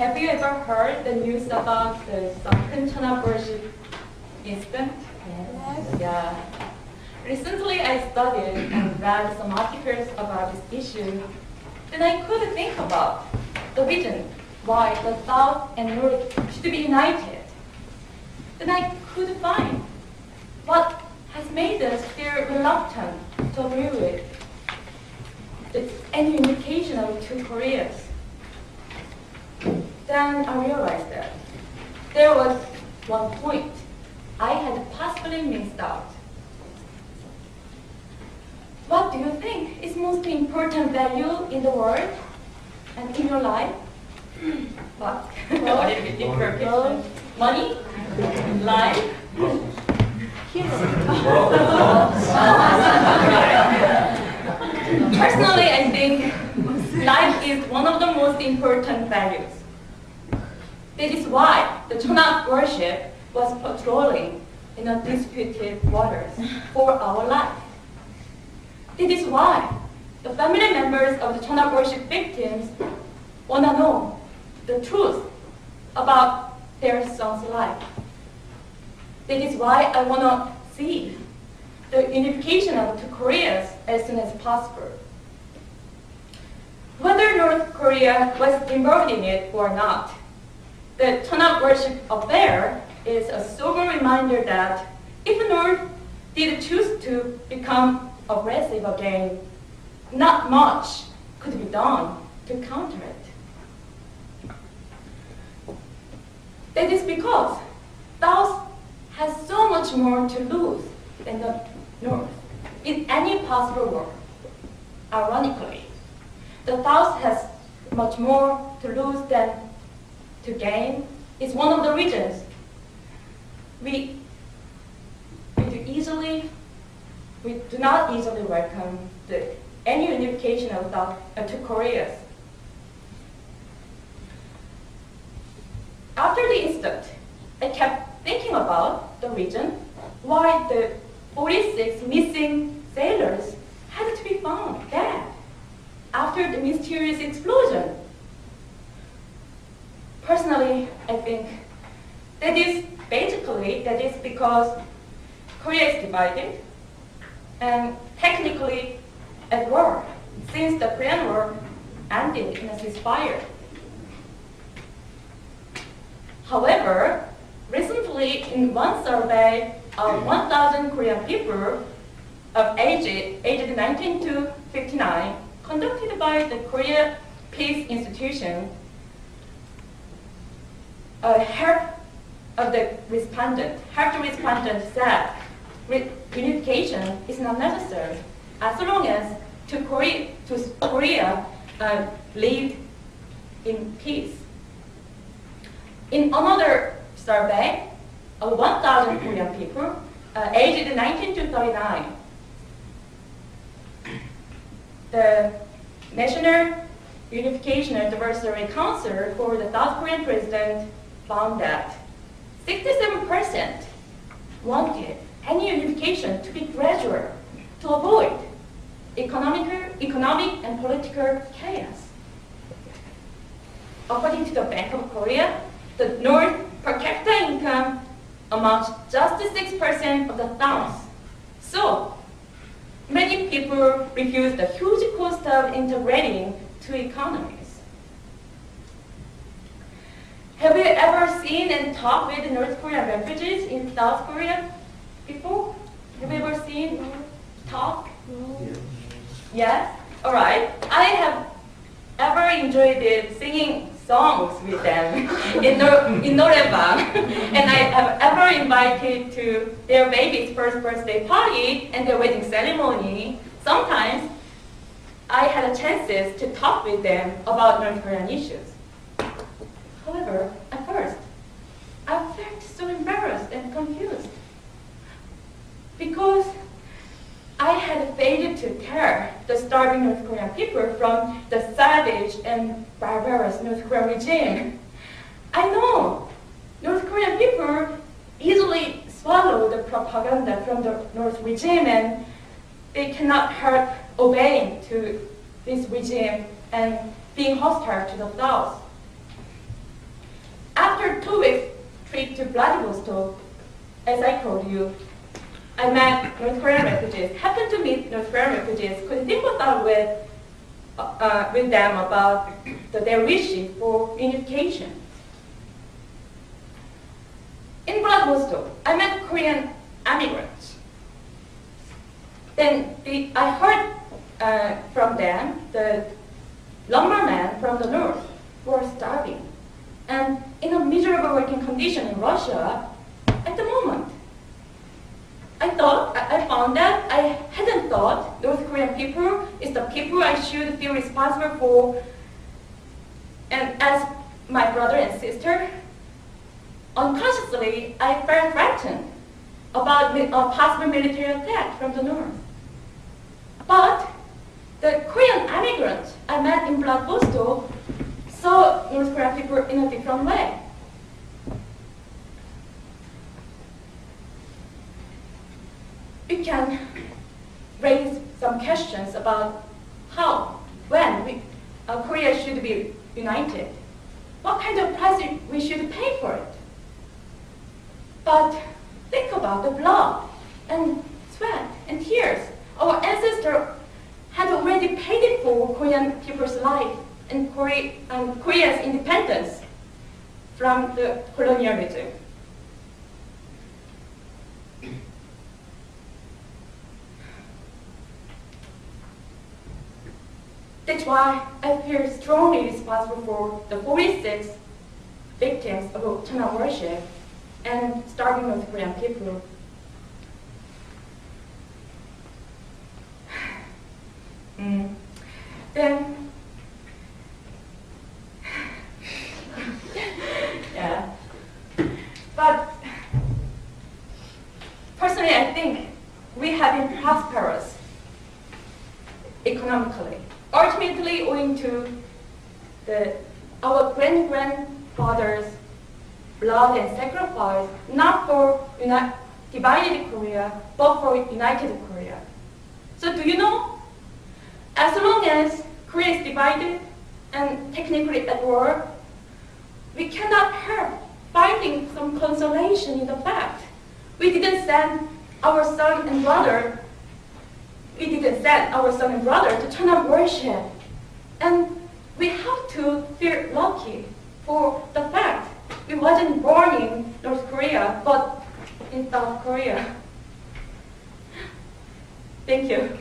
Have you ever heard the news about the sunken Chona worship incident? Yes. Yeah. Recently, I studied and read some articles about this issue. Then I could think about the reason why the South and North should be united. Then I could find what has made us feel reluctant to agree with any unification of two Koreas. Then I realized that there was one point I had possibly missed out. What do you think is most important value in the world and in your life? What? A little bit deeper question. Money? Life? Personally, I think life is one of the most important values. That is why the Chona worship was patrolling in the disputed waters for our life. That is why the family members of the Chona worship victims want to know the truth about their son's life. That is why I want to see the unification of two Koreas as soon as possible. Whether North Korea was involved in it or not, the Chona worship affair is a sober reminder that if North did choose to become aggressive again, not much could be done to counter it. That is because South has so much more to lose than the North in any possible war. Ironically, the South has much more to lose than to gain. Is one of the reasons we do not easily welcome any unification of two Koreas. After the incident, I kept thinking about the reason why the 46 missing sailors had to be found dead after the mysterious explosion. Personally, I think that is because Korea is divided and technically at war since the Korean War ended in a ceasefire. However, recently in one survey of 1,000 Korean people of aged 19 to 59 conducted by the Korea Peace Institution, half the respondents said unification is not necessary as long as Korea lived in peace. In another survey of 1,000 Korean people aged 19 to 39, the National Unification Advisory Council for the South Korean president found that 67% wanted any unification to be gradual to avoid economic and political chaos. According to the Bank of Korea, the North per capita income amounts just to 6% of the South. So many people refuse the huge cost of integrating two economies. Have you ever seen and talked with North Korean refugees in South Korea before? Have you ever seen, talk? No. Yes? All right. I have ever enjoyed it singing songs with them in Norebang. And I have ever invited to their baby's first birthday party and their wedding ceremony. Sometimes I had chances to talk with them about North Korean issues. However, at first, I felt so embarrassed and confused because I had failed to tell the starving North Korean people from the savage and barbarous North Korean regime. I know North Korean people easily swallow the propaganda from the North regime and they cannot help obeying to this regime and being hostile to the South. 2 weeks trip to Vladivostok, as I told you, I met North Korean refugees, happened to meet North Korean refugees, could sympathize with them about their wishes for unification. In Vladivostok, I met Korean immigrants. Then I heard from them the lumbermen from the north were starving and in a miserable working condition in Russia at the moment. I found that I hadn't thought North Korean people is the people I should feel responsible for. And as my brother and sister, unconsciously I felt threatened about a possible military attack from the north. But the Korean immigrants I met in Vladivostok saw North Korean people in a different way. We can raise some questions about how, when Korea should be united, what kind of price we should pay for it. But think about the blood and sweat and tears our ancestors had already paid it for Korean people's life and Korea's independence from the colonialism. That's why I feel strongly responsible for the 46 victims of Cheonan worship and starving North Korean people. Then, yeah. But personally, I think we have been prosperous economically. Ultimately, owing to our grandfathers' blood and sacrifice, not for divided Korea, but for united Korea. So do you know, as long as Korea is divided and technically at war, we cannot help finding some consolation in the fact we didn't send our son and brother to Cheonan worship. And we have to feel lucky for the fact we wasn't born in North Korea, but in South Korea. Thank you.